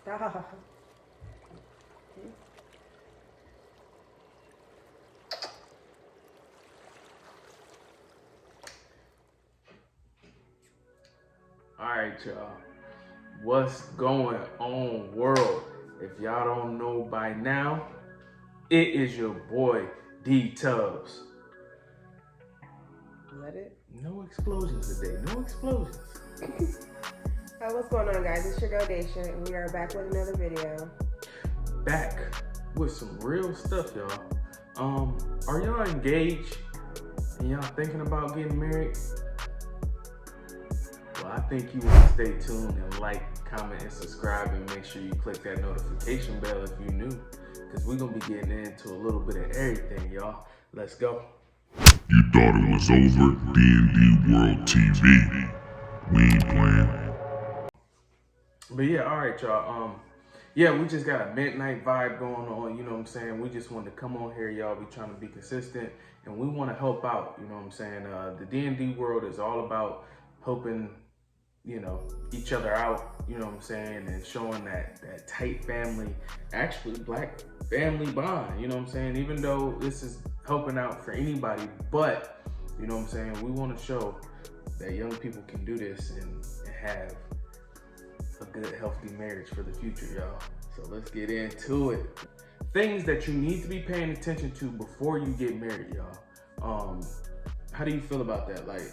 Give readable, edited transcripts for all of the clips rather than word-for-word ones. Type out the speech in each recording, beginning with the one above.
Stop. All right, y'all. What's going on, world? If y'all don't know by now, it is your boy D Tubbs. Let it. No explosions today. No explosions. Hi, what's going on, guys? It's your girl Daisha, and we are back with another video. Back with some real stuff, y'all. Are y'all engaged and y'all thinking about getting married? Well, I think you want to stay tuned and like, comment, and subscribe, and make sure you click that notification bell if you're new, because we're going to be getting into a little bit of everything, y'all. Let's go. You thought it was over at D&D World TV. We ain't playing. But yeah, all right, y'all. Yeah, we just got a midnight vibe going on, you know what I'm saying? We just wanted to come on here, y'all. We trying to be consistent, and we want to help out, you know what I'm saying? The D&D world is all about helping, you know, each other out, you know what I'm saying, and showing that tight family, actually black family bond, you know what I'm saying, even though this is helping out for anybody, but, you know what I'm saying, we want to show that young people can do this and have a good, healthy marriage for the future, y'all. So let's get into it. Things that you need to be paying attention to before you get married, y'all. How do you feel about that? Like,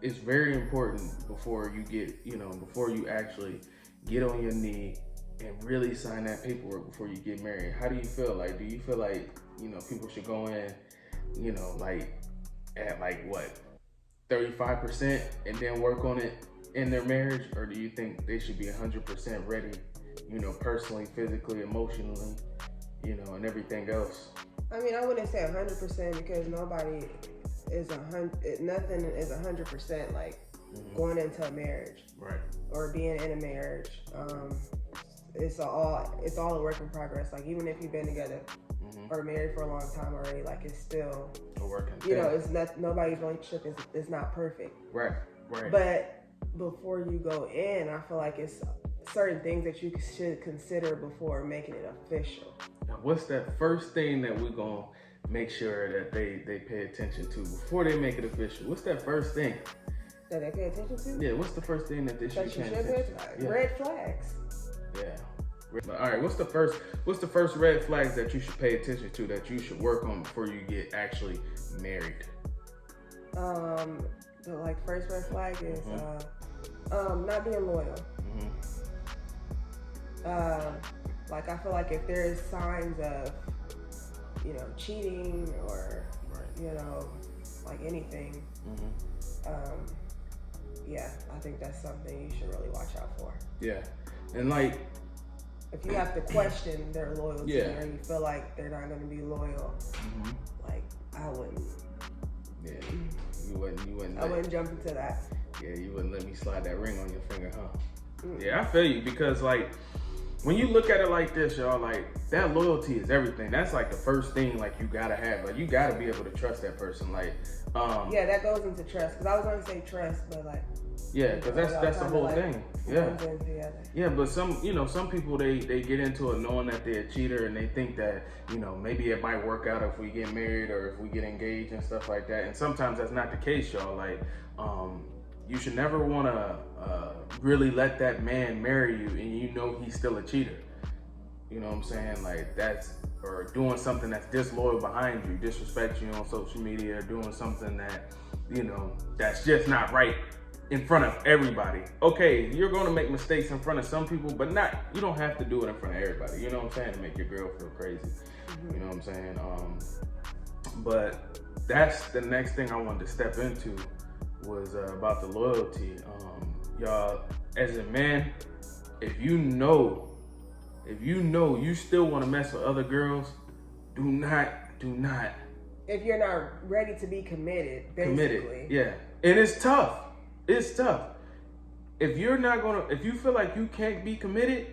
it's very important before you get, you know, before you actually get on your knee and really sign that paperwork before you get married. How do you feel? Like, do you feel like, you know, people should go in, you know, like at like what, 35% and then work on it in their marriage? Or do you think they should be 100% ready, you know, personally, physically, emotionally, you know, and everything else? I mean, I wouldn't say 100% because nobody is nothing is 100% like going into a marriage, right? Or being in a marriage. It's all a work in progress. Like, even if you've been together or married for a long time already, like, it's still A work in you know, it's not, nobody's relationship is not perfect. Right. But before you go in, I feel like it's certain things that you should consider before making it official. Now, what's that first thing that we're gonna make sure that they pay attention to before they make it official? What's that first thing That they pay attention to? Yeah, what's the first thing that they should be paying attention to? Yeah. Red flags. Yeah. But, all right, what's the first red flags that you should pay attention to, that you should work on before you get actually married? The like first red flag is not being loyal. Like, I feel like if there's signs of, you know, cheating or you know, like anything, yeah, I think that's something you should really watch out for. Yeah. And like, if you have to question their loyalty or you feel like they're not going to be loyal, like, I wouldn't. Yeah, you wouldn't. I wouldn't jump into that. Yeah, you wouldn't let me slide that ring on your finger, huh? Yeah, I feel you, because like, when you look at it like this, y'all, like, that loyalty is everything. That's like the first thing, like, you gotta have. Like, you gotta be able to trust that person. Like, yeah, that goes into trust. Because I was gonna say trust, but like, yeah, because that's the whole like thing. Yeah. Yeah, but some people, they get into it knowing that they're a cheater, and they think that, you know, maybe it might work out if we get married or if we get engaged and stuff like that. And sometimes that's not the case, y'all. Like, you should never want to really let that man marry you and you know he's still a cheater. You know what I'm saying? Like, that's, or doing something that's disloyal behind you, disrespect you on social media, or doing something that, you know, that's just not right in front of everybody. Okay, you're going to make mistakes in front of some people, but you don't have to do it in front of everybody. You know what I'm saying? To make your girl feel crazy. You know what I'm saying? But that's the next thing I wanted to step into, was about the loyalty. Y'all, as a man, if you know you still want to mess with other girls, do not. If you're not ready to be committed, basically. Yeah. And it's tough. It's tough. If you feel like you can't be committed,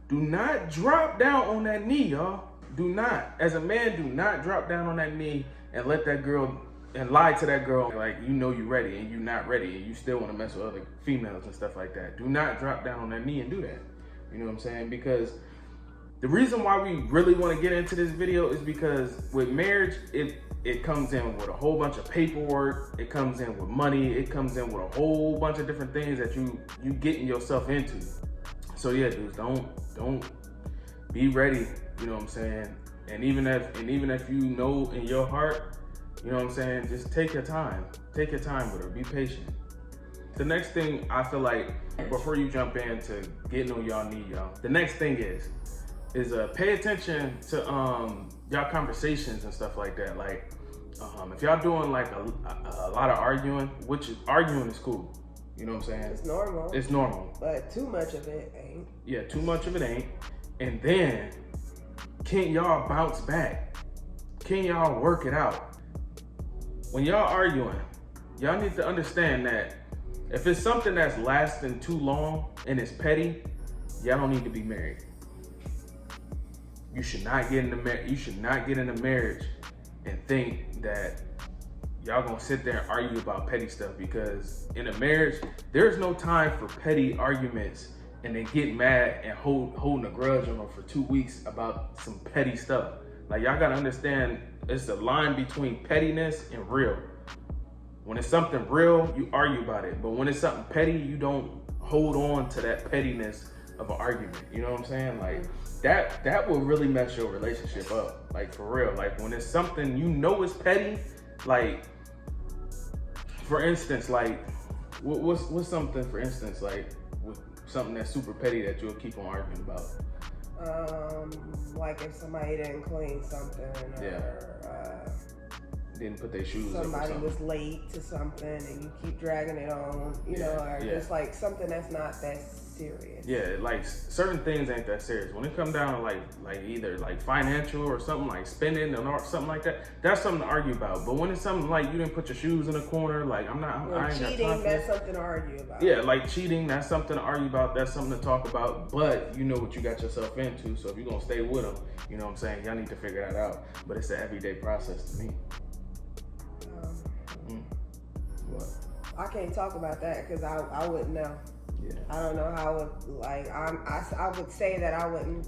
do not drop down on that knee, y'all. Do not. As a man, do not drop down on that knee and let that girl, and lie to that girl like, you know, you're ready and you're not ready and you still want to mess with other females and stuff like that. Do not drop down on that knee and do that. You know what I'm saying? Because the reason why we really want to get into this video is because with marriage, it comes in with a whole bunch of paperwork. It comes in with money. It comes in with a whole bunch of different things that you getting yourself into. So yeah, dudes, don't be ready. You know what I'm saying? And even if you know in your heart, you know what I'm saying, just take your time. Take your time with her. Be patient. The next thing I feel like, before you jump into getting on y'all knee, y'all, the next thing is pay attention to y'all conversations and stuff like that. Like if y'all doing like a lot of arguing, arguing is cool. You know what I'm saying? It's normal. It's normal. But too much of it ain't. Yeah, too much of it ain't. And then, can y'all bounce back? Can y'all work it out? When y'all arguing, y'all need to understand that if it's something that's lasting too long and it's petty, y'all don't need to be married. You should not get into marriage and think that y'all gonna sit there and argue about petty stuff, because in a marriage, there's no time for petty arguments and then get mad and holding a grudge on them for 2 weeks about some petty stuff. Like, y'all gotta understand, it's a line between pettiness and real. When it's something real, you argue about it. But when it's something petty, you don't hold on to that pettiness of an argument. You know what I'm saying? Like, that will really mess your relationship up. Like, for real. Like, when it's something you know is petty, like, for instance, like, what's something, for instance, like, with something that's super petty that you'll keep on arguing about? Like if somebody didn't clean something, or didn't put their shoes up, somebody was late to something and you keep dragging it on, you know, or just like something that's not that serious. Yeah, like certain things ain't that serious. When it comes down to like either like financial or something like spending or something like that, that's something to argue about. But when it's something like you didn't put your shoes in the corner, like I ain't cheating, got time for that's something to argue about. Yeah, like cheating, that's something to argue about. That's something to talk about. But you know what you got yourself into. So if you're gonna stay with them, you know what I'm saying, y'all need to figure that out. But it's an everyday process to me. What? I can't talk about that because I wouldn't know. Yeah. I don't know how it, like, I would say that I wouldn't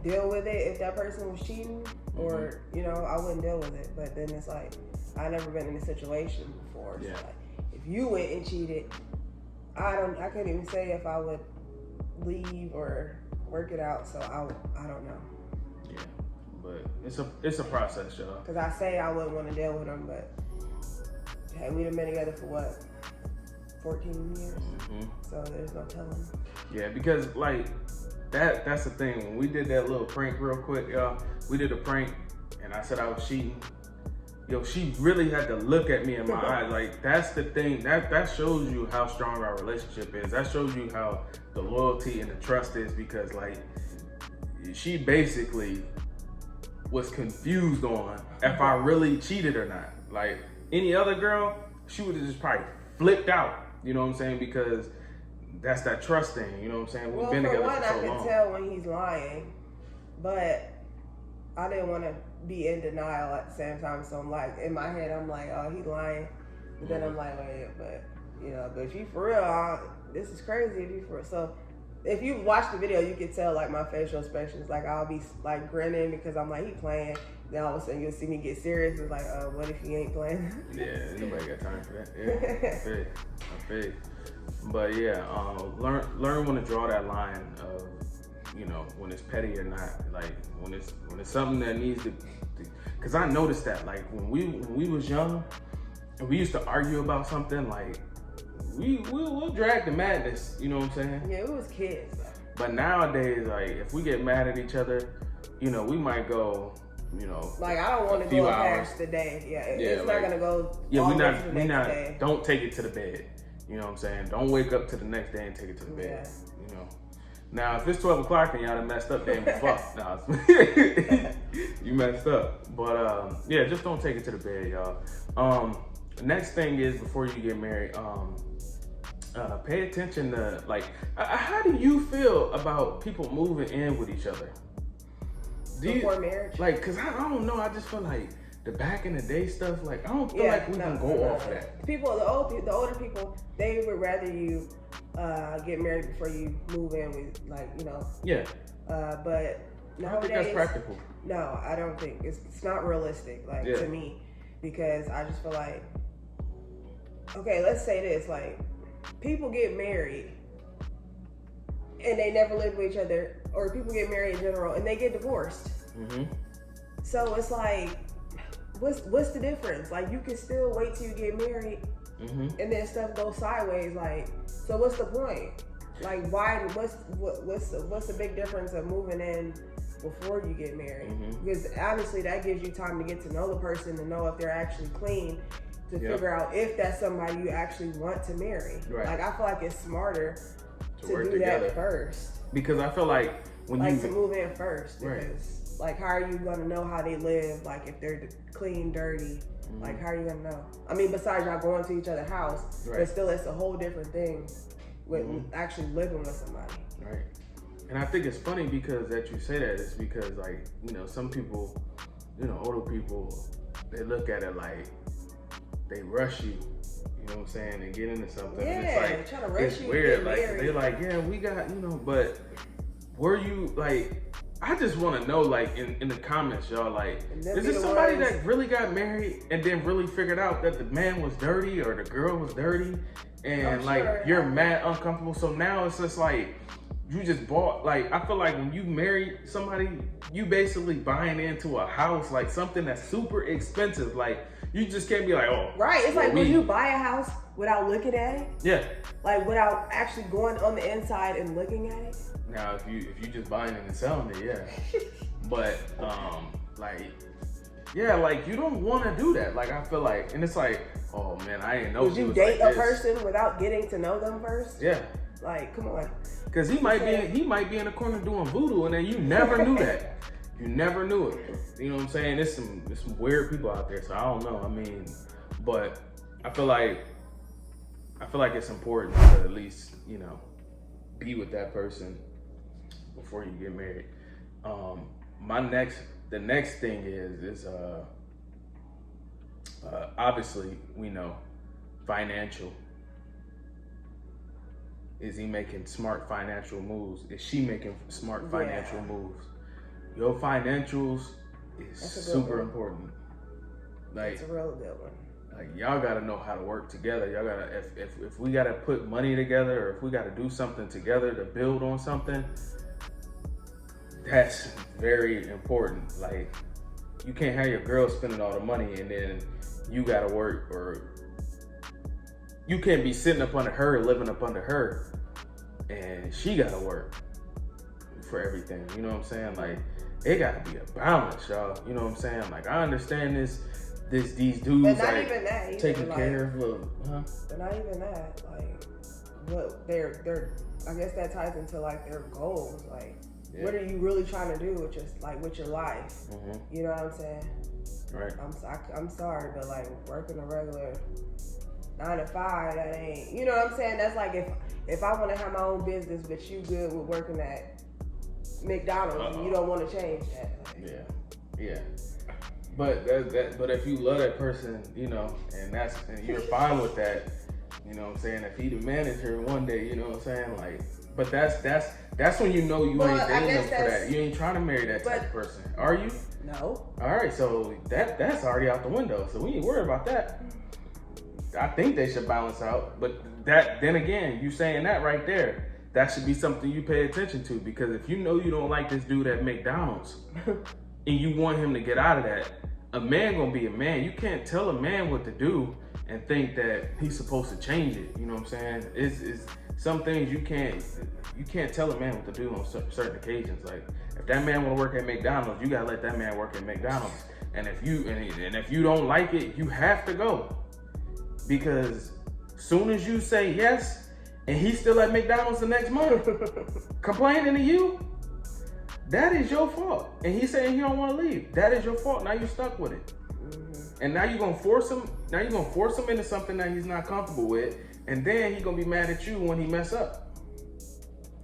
deal with it if that person was cheating, or, you know, I wouldn't deal with it. But then it's like, I've never been in a situation before. So like, if you went and cheated, I couldn't even say if I would leave or work it out. So I don't know. Yeah, but it's a process, y'all. Because I say I wouldn't want to deal with them, but hey, we've been together for what? 14 years, so there's no telling. Yeah, because like that's the thing. When we did that little prank real quick, y'all, we did a prank and I said I was cheating. Yo, she really had to look at me in my eyes. Like, that's the thing. That shows you how strong our relationship is. That shows you how the loyalty and the trust is, because like she basically was confused on if I really cheated or not. Like any other girl, she would have just probably flipped out. You know what I'm saying? Because that's that trust thing. You know what I'm saying? We've been together for so long. I can tell when he's lying, but I didn't want to be in denial at the same time. So I'm like, in my head, I'm like, oh, he's lying. But then I'm like, wait, but you know, but if you for real, this is crazy. If you for real. So if you watch the video, you can tell like my facial expressions. Like I'll be like grinning because I'm like, he playing. Then all of a sudden you'll see me get serious. It's like, what if he ain't playing? Yeah, nobody got time for that. Yeah, I feel. But yeah, learn when to draw that line of, you know, when it's petty or not. Like when it's something that needs to. Because I noticed that, like when we was young, and we used to argue about something, like we'll drag the madness. You know what I'm saying? Yeah, we was kids. But nowadays, like if we get mad at each other, you know, we might go. You know, like I don't want to go past the day. Yeah, it's not gonna go. Yeah, we not. Day. Don't take it to the bed. You know what I'm saying? Don't wake up to the next day and take it to the bed. Yeah. You know. Now, if it's 12 o'clock and y'all done messed up, then fuck. Nah, you messed up. But yeah, just don't take it to the bed, y'all. Next thing is, before you get married, pay attention to like, how do you feel about people moving in with each other? Before marriage? Like, cause I don't know. I just feel like the back in the day stuff. Like, I don't feel like we can go off that. The older people, they would rather you get married before you move in with, like, you know. Yeah. But nowadays, I don't think that's practical. No, I don't think it's not realistic, like, to me, because I just feel like, okay, let's say this, like, people get married and they never live with each other, or people get married in general and they get divorced. Mm-hmm. So it's like, what's the difference? Like, you can still wait till you get married, mm-hmm. and then stuff goes sideways. Like, so what's the point? Like, why? What's the big difference of moving in before you get married? Mm-hmm. Because honestly, that gives you time to get to know the person, to know if they're actually clean, to figure out if that's somebody you actually want to marry. Right. Like, I feel like it's smarter to do together. That first. Because I feel like when to move in first. Because, like, how are you gonna know how they live? Like, if they're clean, dirty. Mm-hmm. Like, how are you gonna know? I mean, besides y'all going to each other's house, but still, it's a whole different thing with actually living with somebody. Right. And I think it's funny because that you say that is because, like, you know, some people, you know, older people, they look at it like they rush you. You know what I'm saying? And get into something. Yeah, and it's like, trying to rush you. Weird. Like, they're like, yeah, we got, you know, but were you, like, I just want to know, like, in the comments, y'all, like, is there somebody that really got married and then really figured out that the man was dirty or the girl was dirty and, like, you're mad uncomfortable? So now it's just like, you just bought, like, I feel like when you marry somebody, you basically buying into a house, like, something that's super expensive. Like, you just can't be like, oh. Right. It's like when you buy a house without looking at it. Yeah. Like, without actually going on the inside and looking at it. Now, if you just buying it and selling it, yeah. But, like, yeah, like, you don't want to do that. Like, I feel like, and it's like, oh, man, I didn't know. Would you date a person without getting to know them first? Yeah. Like, come on. Because he might be in the corner doing voodoo, and then you never knew that. You never knew it. You know what I'm saying? There's some weird people out there, so I don't know. I mean, but I feel like it's important to at least, you know, be with that person before you get married. The next thing is obviously we know financial. Is he making smart financial moves? Is she making smart financial moves? Your financials is super important. Like, it's a real good one. Like, y'all gotta know how to work together. Y'all gotta, if we gotta put money together, or if we gotta do something together to build on something, that's very important. Like, you can't have your girl spending all the money and then you gotta work, or you can't be sitting up under her, living up under her, and she gotta work for everything. You know what I'm saying? Like, it gotta be a balance, y'all. You know what I'm saying? Like, I understand these dudes, but not like, even that, taking care of, But not even that. Like, what they're I guess that ties into, like, their goals. Like, what are you really trying to do with your life? Mm-hmm. You know what I'm saying? Right. I'm sorry, but, like, working a regular 9 to 5, that ain't. You know what I'm saying? That's like if I want to have my own business, but you good with working at McDonald's, and you don't want to change that. Like, yeah. But but if you love that person, you know, and you're fine with that, you know what I'm saying? If he the manager one day, you know what I'm saying? Like, but that's when you know you ain't dating them for that. You ain't trying to marry that type of person. Are you? No. All right, so that's already out the window. So we ain't worried about that. I think they should balance out, but then again, you saying that right there, that should be something you pay attention to, because if you know you don't like this dude at McDonald's and you want him to get out of that, a man gonna be a man. You can't tell a man what to do and think that he's supposed to change it. You know what I'm saying? It's some things you can't tell a man what to do on certain occasions. Like, if that man want to work at McDonald's, you gotta let that man work at McDonald's. And if you don't like it, you have to go. Because soon as you say yes, and he's still at McDonald's the next month, complaining to you, that is your fault. And he's saying he don't want to leave. That is your fault. Now you're stuck with it. Mm-hmm. And now you're gonna force him. Now you're gonna force him into something that he's not comfortable with, and then he's gonna be mad at you when he mess up.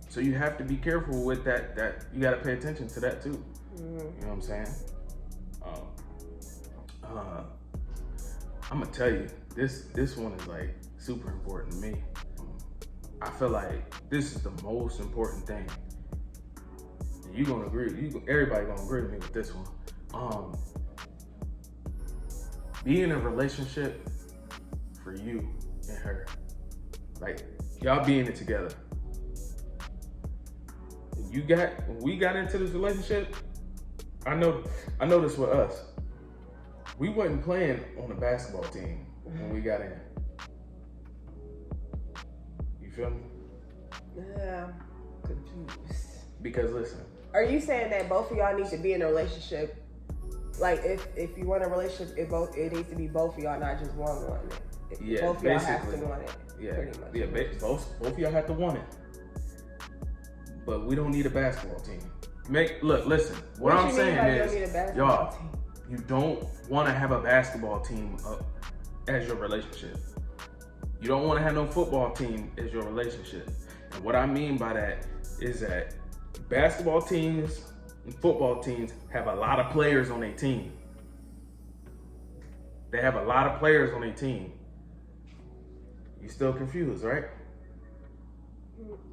So you have to be careful with that. That you got to pay attention to that too. Mm-hmm. You know what I'm saying? I'm gonna tell you, this one is like super important to me. I feel like this is the most important thing. You're gonna agree. Everybody gonna agree with me with this one. Be in a relationship for you and her. Like y'all be in it together. When we got into this relationship, I know this with us. We wasn't playing on the basketball team when we got in. You feel me? Yeah, I'm confused. Because listen. Are you saying that both of y'all need to be in a relationship? Like if you want a relationship, it needs to be both of y'all, not just one. Yeah, both of y'all have to want it. Yeah, pretty much. Yeah, both of y'all have to want it. But we don't need a basketball team. Listen. What I'm saying is, y'all, you don't want to have a basketball team as your relationship. You don't want to have no football team as your relationship. And what I mean by that is that basketball teams and football teams have a lot of players on their team. They have a lot of players on their team. You still confused, right?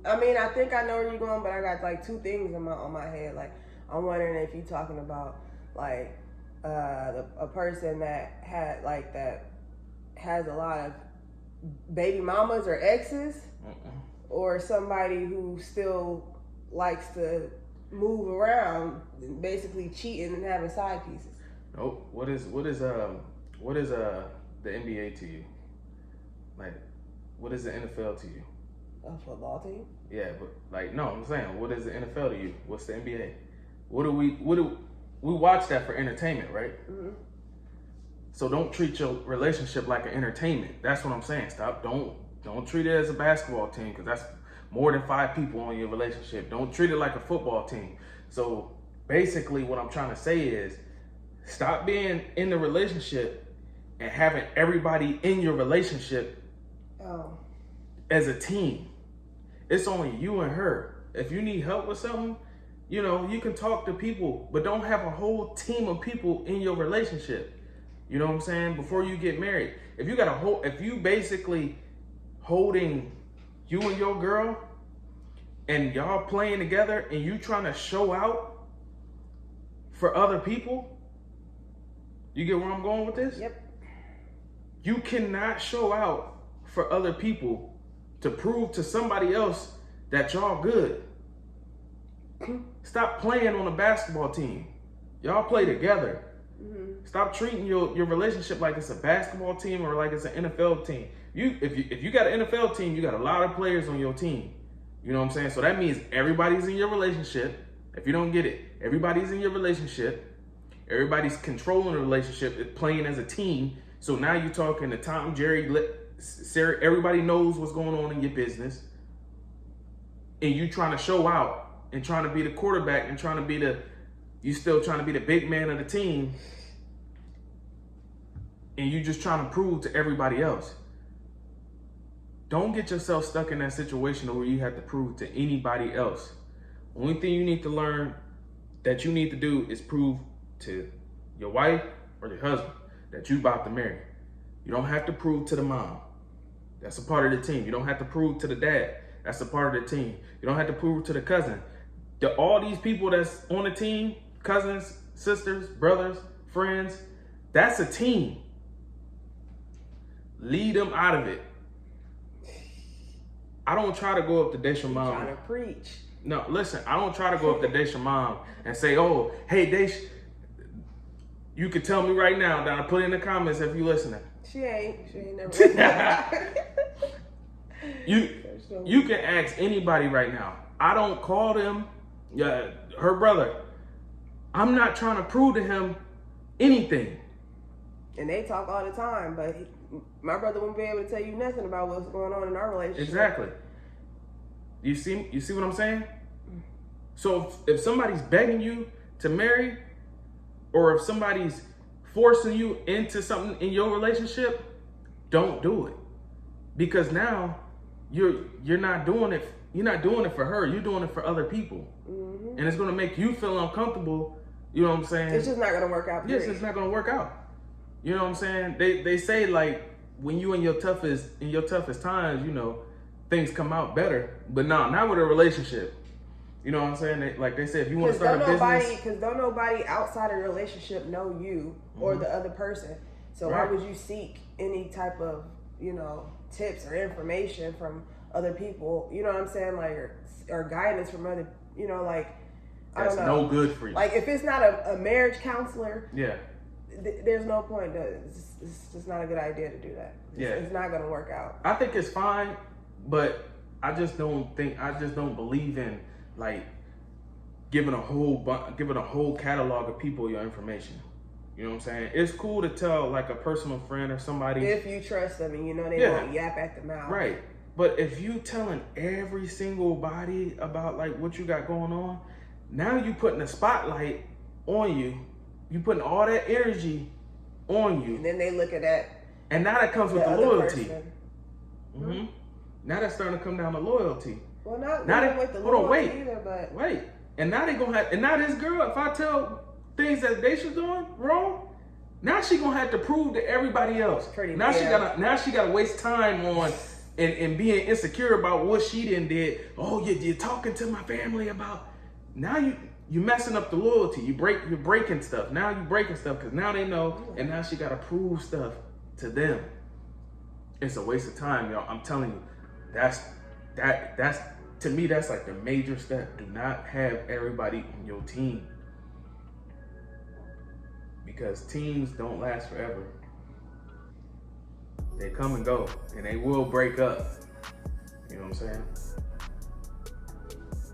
I mean, I think I know where you're going, but I got like two things on my head. Like, I'm wondering if you're talking about like a person that has a lot of baby mamas or exes, or somebody who still likes to move around, basically cheating and having side pieces. Nope. What is the NBA to you? Like, what is the NFL to you? A football team? Yeah, but like, no, I'm saying, what is the NFL to you? What's the NBA? We watch that for entertainment, right? Mm-hmm. So don't treat your relationship like an entertainment. That's what I'm saying. Don't treat it as a basketball team, because that's more than 5 people on your relationship. Don't treat it like a football team. So basically what I'm trying to say is, stop being in the relationship and having everybody in your relationship as a team. It's only you and her. If you need help with something, you can talk to people, but don't have a whole team of people in your relationship. You know what I'm saying? Before you get married, if you basically holding you and your girl and y'all playing together and you trying to show out for other people, you get where I'm going with this? Yep. You cannot show out for other people to prove to somebody else that y'all good. Stop playing on a basketball team. Y'all play together. Mm-hmm. Stop treating your relationship like it's a basketball team or like it's an NFL team. If you got an NFL team, you got a lot of players on your team. You know what I'm saying? So that means everybody's in your relationship. If you don't get it, everybody's in your relationship. Everybody's controlling the relationship, playing as a team. So now you're talking to Tom, Jerry, Sarah, everybody knows what's going on in your business. And you trying to show out and trying to be the quarterback and you still trying to be the big man of the team. And you just trying to prove to everybody else. Don't get yourself stuck in that situation where you have to prove to anybody else. Only thing you need to learn that you need to do is prove to your wife or your husband that you about to marry. You don't have to prove to the mom. That's a part of the team. You don't have to prove to the dad. That's a part of the team. You don't have to prove to the cousin. All these people that's on the team, cousins, sisters, brothers, friends, that's a team. Lead them out of it. I don't try to go up to Daisha mom. Trying to preach. No, listen, I don't try to go up to Daisha mom and say, oh, hey, Daisha, you can tell me right now, Donna, put it in the comments if you listening. She ain't never listening. You can ask anybody right now. I don't call them her brother. I'm not trying to prove to him anything. And they talk all the time, but my brother won't be able to tell you nothing about what's going on in our relationship. Exactly. You see what I'm saying? So if somebody's begging you to marry, or if somebody's forcing you into something in your relationship, don't do it. Because now you're not doing it. You're not doing it for her. You're doing it for other people. Mm-hmm. And it's going to make you feel uncomfortable. You know what I'm saying? It's just not going to work out. Yes, it's not going to work out. You know what I'm saying? They say, like, when you in your toughest times, things come out better. But no, not with a relationship. You know what I'm saying? Like they said, if you want to start a business, because don't nobody outside of the relationship know you or the other person. So why would you seek any type of, you know, tips or information from other people? You know what I'm saying? Like, or guidance from other, you know, like, I don't know. That's no good for you. Like, if it's not a marriage counselor, yeah, there's no point. It's just not a good idea to do that. It's not going to work out. I think it's fine, but I just don't believe in like giving a whole catalog of people your information. You know what I'm saying? It's cool to tell like a personal friend or somebody if you trust them and you know they won't yap at the mouth. Right. But if you telling every single body about like what you got going on, now you putting a spotlight on you. You putting all that energy on you. And then they look at that. And now that comes with the loyalty. Mm-hmm. Now that's starting to come down to loyalty. Well, not with the loyalty either, but wait. And now they gonna have, and now this girl, if I tell things that Daisha's doing wrong, now she gonna have to prove to everybody else. Now she gotta waste time on and being insecure about what she done did. Oh, you're talking to my family about. Now you messing up the loyalty. You're breaking stuff. Now you breaking stuff because now they know, and now she gotta prove stuff to them. It's a waste of time, y'all. I'm telling you, that's to me, that's like the major step. Do not have everybody on your team. Because teams don't last forever. They come and go, and they will break up. You know what I'm saying?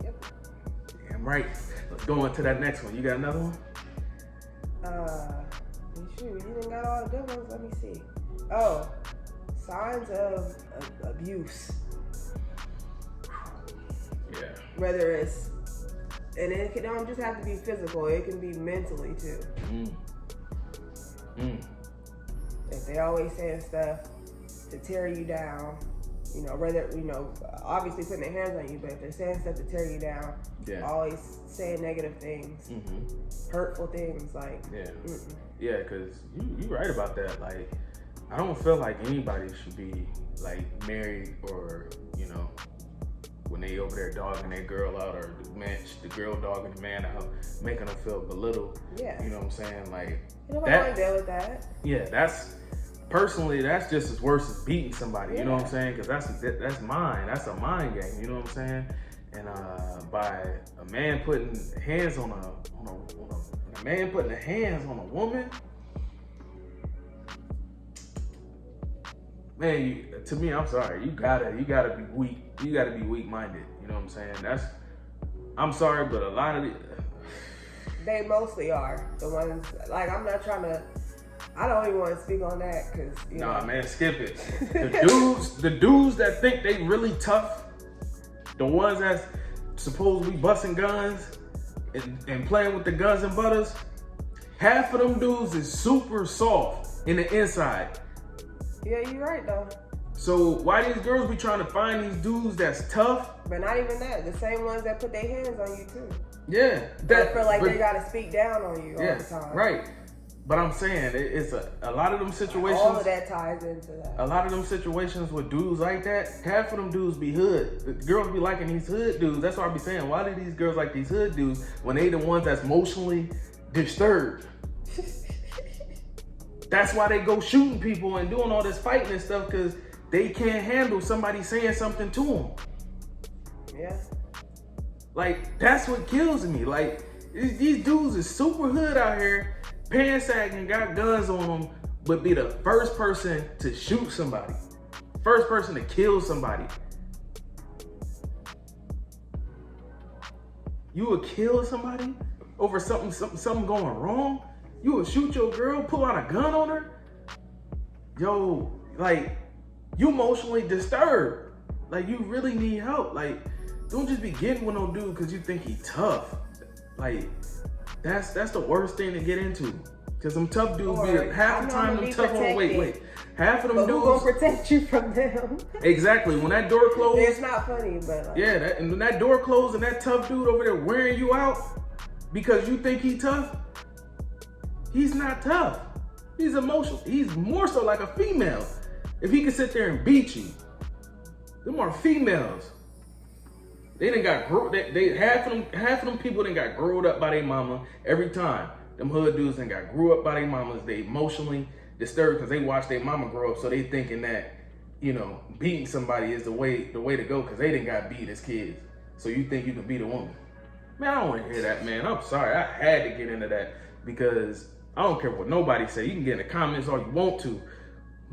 Yep. Damn right. Let's go on to that next one. You got another one? Shoot, you done got all the good ones. Let me see. Oh, signs of abuse. Yeah. Whether it's, and it don't just have to be physical. It can be mentally too. If they always saying stuff to tear you down, you know, whether, you know, obviously putting their hands on you, but if they're saying stuff to tear you down, always saying negative things, hurtful things, like, yeah, because you right about that. Like, I don't feel like anybody should be like married or, you know, when they over there dogging their girl out, or the girl dogging the man out, making them feel belittled. Yeah. You know what I'm saying? Like, nobody want to deal with that. Yeah, that's just as worse as beating somebody. You know what I'm saying? Because that's mine. That's a mind game. You know what I'm saying? And by a man putting hands on a man putting hands on a woman, man, to me, I'm sorry. You gotta be weak. You gotta be weak-minded. You know what I'm saying? I'm sorry, but a lot of they mostly are the ones. Like, I'm not trying to. I don't even want to speak on that because nah, man, skip it. The dudes that think they really tough, the ones that's supposed to be busting guns and playing with the guns and butters, half of them dudes is super soft in the inside. Yeah, you're right though. So why these girls be trying to find these dudes that's tough? But not even that. The same ones that put their hands on you too. Yeah. That feel like they gotta speak down on you all the time. Right. But I'm saying it's a lot of them situations. All of that ties into that. A lot of them situations with dudes like that, half of them dudes be hood. The girls be liking these hood dudes. That's why I be saying, why do these girls like these hood dudes when they the ones that's emotionally disturbed? That's why they go shooting people and doing all this fighting and stuff, because they can't handle somebody saying something to them. Yeah. Like, that's what kills me. Like, these dudes is super hood out here, pants sagging, got guns on them, but be the first person to shoot somebody. First person to kill somebody. You would kill somebody over something going wrong? You would shoot your girl, pull out a gun on her? Yo, like, you emotionally disturbed. Like, you really need help. Like, don't just be getting with no dude because you think he tough. Like, that's the worst thing to get into. Because them tough dudes half the time them tough on. Wait. Half of them dudes. Who gonna protect you from them? Exactly. When that door closed. It's not funny, but like, yeah, and when that door closed and that tough dude over there wearing you out because you think he tough, he's not tough. He's emotional. He's more so like a female. If he could sit there and beat you, Them are females. They done got half of them people done got growed up by their mama every time. Them hood dudes done got grew up by their mamas. They emotionally disturbed because they watched their mama grow up, so they thinking that, you know, beating somebody is the way to go because they didn't got beat as kids. So you think you can beat a woman? Man, I don't want to hear that, man. I'm sorry. I had to get into that because I don't care what nobody say. You can get in the comments all you want to,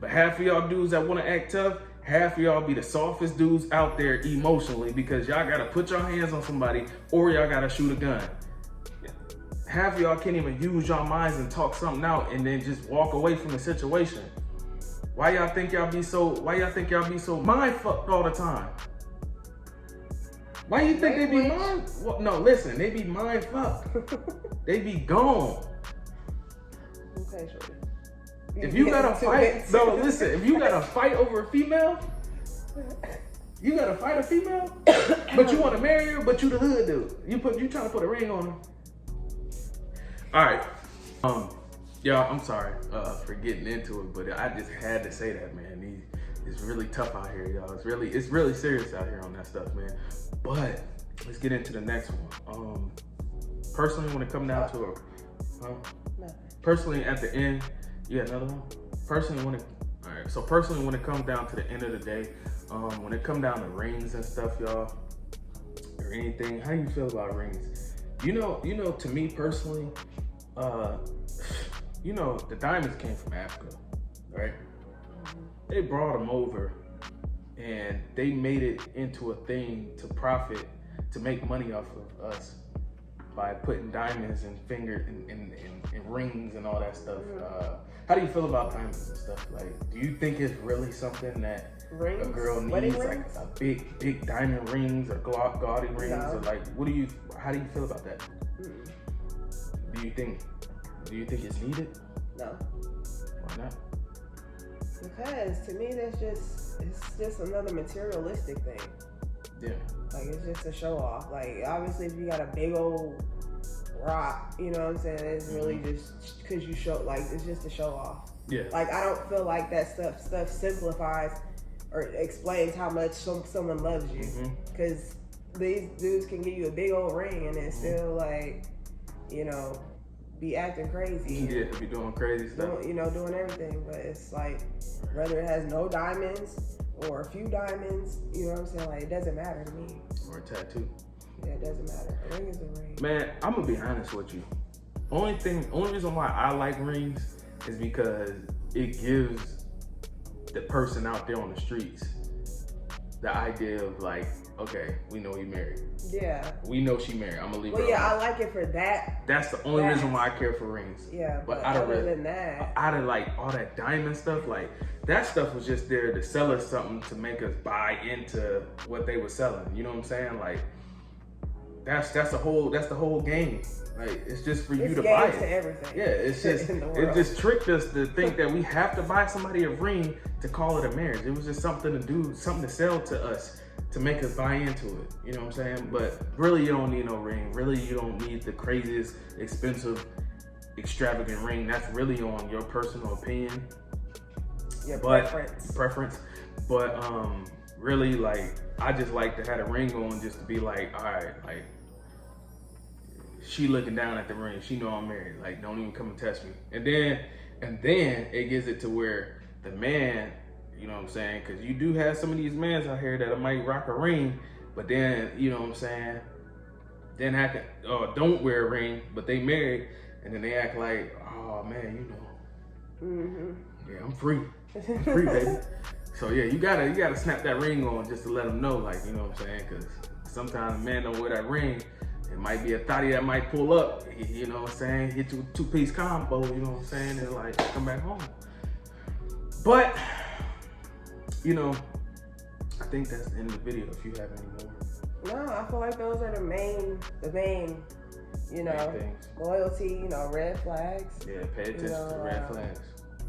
but half of y'all dudes that want to act tough, half of y'all be the softest dudes out there emotionally because y'all got to put your hands on somebody or y'all got to shoot a gun. Half of y'all can't even use your minds and talk something out and then just walk away from the situation. Why y'all think y'all be so mind fucked all the time? Why you think they be mind? Well, no, listen, they be mind fucked. They be gone. Okay, sure. If you gotta fight, no, listen, if you gotta fight over a female, you gotta fight a female, but you wanna marry her, but you the hood dude. You trying to put a ring on her. All right, y'all, I'm sorry for getting into it, but I just had to say that, man. It's really tough out here, y'all. It's really serious out here on that stuff, man. But let's get into the next one. Personally, when it comes down to personally at the end, you got another one? Personally, when it comes down to the end of the day, when it comes down to rings and stuff, y'all, or anything, how do you feel about rings? You know, to me personally, you know, the diamonds came from Africa, right? They brought them over and they made it into a thing to profit, to make money off of us by putting diamonds and and rings and all that stuff. How do you feel about diamonds and stuff? Like, do you think it's really something that Rings? a girl needs, like a big diamond rings or gaudy rings? No. Or like, how do you feel about that? Do you think it's needed? No. Why not? Because to me, it's just another materialistic thing. Yeah. Like, it's just a show off. Like, obviously, if you got a big old rock, you know what I'm saying? It's really just because you show, like, it's just a show off. Yeah. Like, I don't feel like that stuff simplifies or explains how much someone loves you. Because these dudes can give you a big old ring and then still, like, you know, be acting crazy. Yeah, be doing crazy stuff. Doing everything. But it's like, whether it has no diamonds or a few diamonds, you know what I'm saying? Like, it doesn't matter to me. Or a tattoo. Yeah, it doesn't matter. A ring is a ring. Man, I'm gonna be honest with you. Only reason why I like rings is because it gives the person out there on the streets the idea of, like, okay, we know he married. Yeah. We know she married. I'm gonna leave her alone. I like it for that. That's the only reason why I care for rings. Yeah, but other than that, out of like all that diamond stuff, like that stuff was just there to sell us something to make us buy into what they were selling. You know what I'm saying? Like that's the whole game. Like, it's just for you to buy it. To everything. Yeah, it's just it just tricked us to think that we have to buy somebody a ring to call it a marriage. It was just something to do, something to sell to us, to make us buy into it. You know what I'm saying? But really, you don't need no ring. Really, you don't need the craziest, expensive, extravagant ring. That's really on your personal opinion. Your preference. But really, like, I just like to have a ring on just to be like, all right, like, she looking down at the ring. She know I'm married. Like, don't even come and test me. And then it gets it to where the man, you know what I'm saying? Because you do have some of these mans out here that might rock a ring, but then, you know what I'm saying? Then act, don't wear a ring, but they married, and then they act like, oh man, you know, yeah, I'm free, baby. So yeah, you gotta snap that ring on just to let them know, like, you know what I'm saying? Because sometimes a man don't wear that ring. It might be a thotty that might pull up, you know what I'm saying? Hit you a 2-piece combo, you know what I'm saying? And like, come back home. But, you know, I think that's the end of the video. If you have any more. No, I feel like those are the main, you know, loyalty, you know, red flags. Yeah, pay attention to the red flags.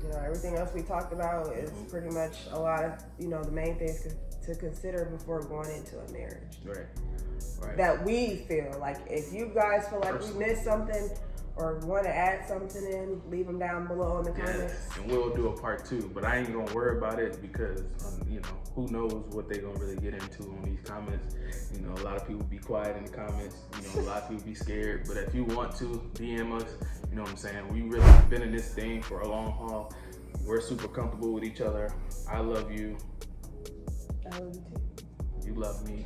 You know, everything else we talked about is pretty much a lot of, you know, the main things to consider before going into a marriage. Right. That we feel like, if you guys feel like we missed something, or want to add something in, leave them down below in the comments. And we'll do a part 2, but I ain't gonna worry about it because, you know, who knows what they gonna really get into on these comments. You know, a lot of people be quiet in the comments. You know, a lot of people be scared. But if you want to, DM us. You know what I'm saying? We really been in this thing for a long haul. We're super comfortable with each other. I love you. I love you too. You love me.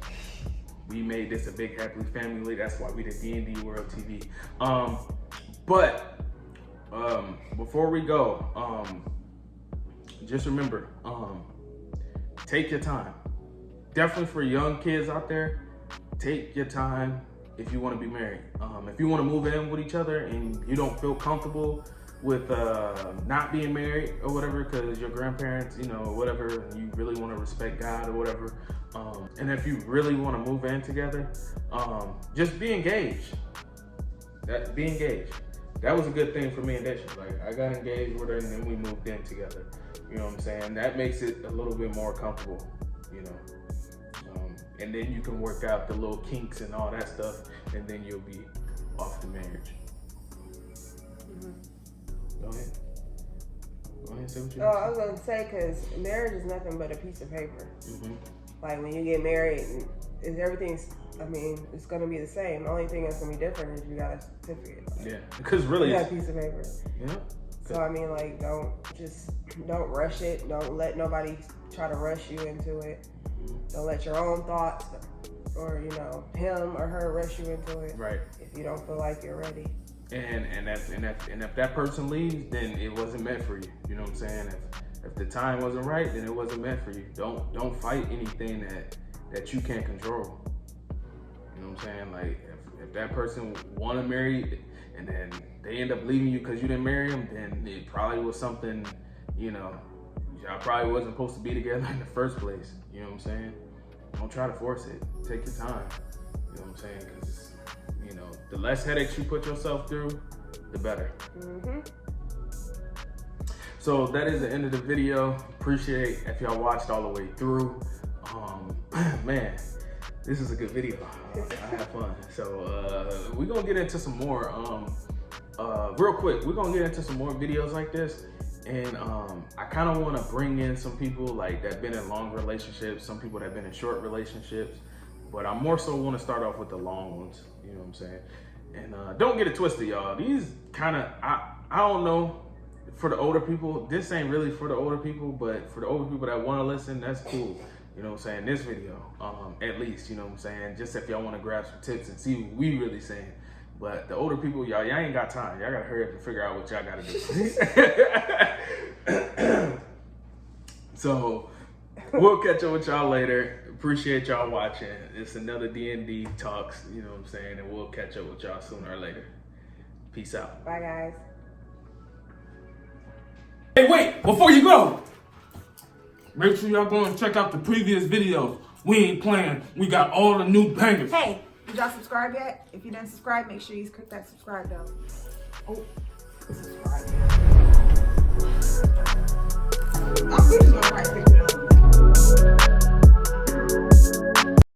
We made this a big happy family. That's why we did D&D World TV. But before we go, just remember, take your time. Definitely for young kids out there, take your time if you want to be married. If you want to move in with each other and you don't feel comfortable with not being married or whatever, because your grandparents, you know, whatever, you really want to respect God or whatever. And if you really want to move in together, just be engaged. Be engaged. That was a good thing for me and Desha. Like, I got engaged with her and then we moved in together. You know what I'm saying? That makes it a little bit more comfortable, you know. And then you can work out the little kinks and all that stuff, and then you'll be off the marriage. Go ahead. Go ahead, say what you I was going to say, because marriage is nothing but a piece of paper. Like, when you get married, everything's, I mean, it's going to be the same. The only thing that's going to be different is you got a certificate. Yeah, because really, you got a piece of paper. Yeah. So, I mean, like, don't rush it. Don't let nobody try to rush you into it. Don't let your own thoughts or, you know, him or her rush you into it. Right. If you don't feel like you're ready. And if that person leaves, then it wasn't meant for you. You know what I'm saying? If the time wasn't right, then it wasn't meant for you. Don't fight anything that you can't control. You know what I'm saying? Like, if that person want to marry and then they end up leaving you because you didn't marry them, then it probably was something, you know, y'all probably wasn't supposed to be together in the first place. You know what I'm saying? Don't try to force it. Take your time. You know what I'm saying? Because, you know, the less headaches you put yourself through, the better. So that is the end of the video. Appreciate if y'all watched all the way through. Man, this is a good video. I had fun. So we're gonna get into some more. Real quick, we're gonna get into some more videos like this. And I kind of want to bring in some people like that been in long relationships, some people that been in short relationships, but I more so want to start off with the long ones. You know what I'm saying? And don't get it twisted, y'all. These kind of, I don't know, for the older people, this ain't really for the older people, but for the older people that want to listen, that's cool. You know what I'm saying? This video, at least, you know what I'm saying? Just if y'all want to grab some tips and see what we really saying. But the older people, y'all ain't got time. Y'all gotta hurry up and figure out what y'all gotta do. So we'll catch up with y'all later. Appreciate y'all watching. It's another D&D Talks, you know what I'm saying? And we'll catch up with y'all sooner or later. Peace out. Bye, guys. Hey, wait, before you go, make sure y'all go and check out the previous videos. We ain't playing. We got all the new bangers. Hey, did y'all subscribe yet? If you didn't subscribe, make sure you click that subscribe bell. Oh, subscribe.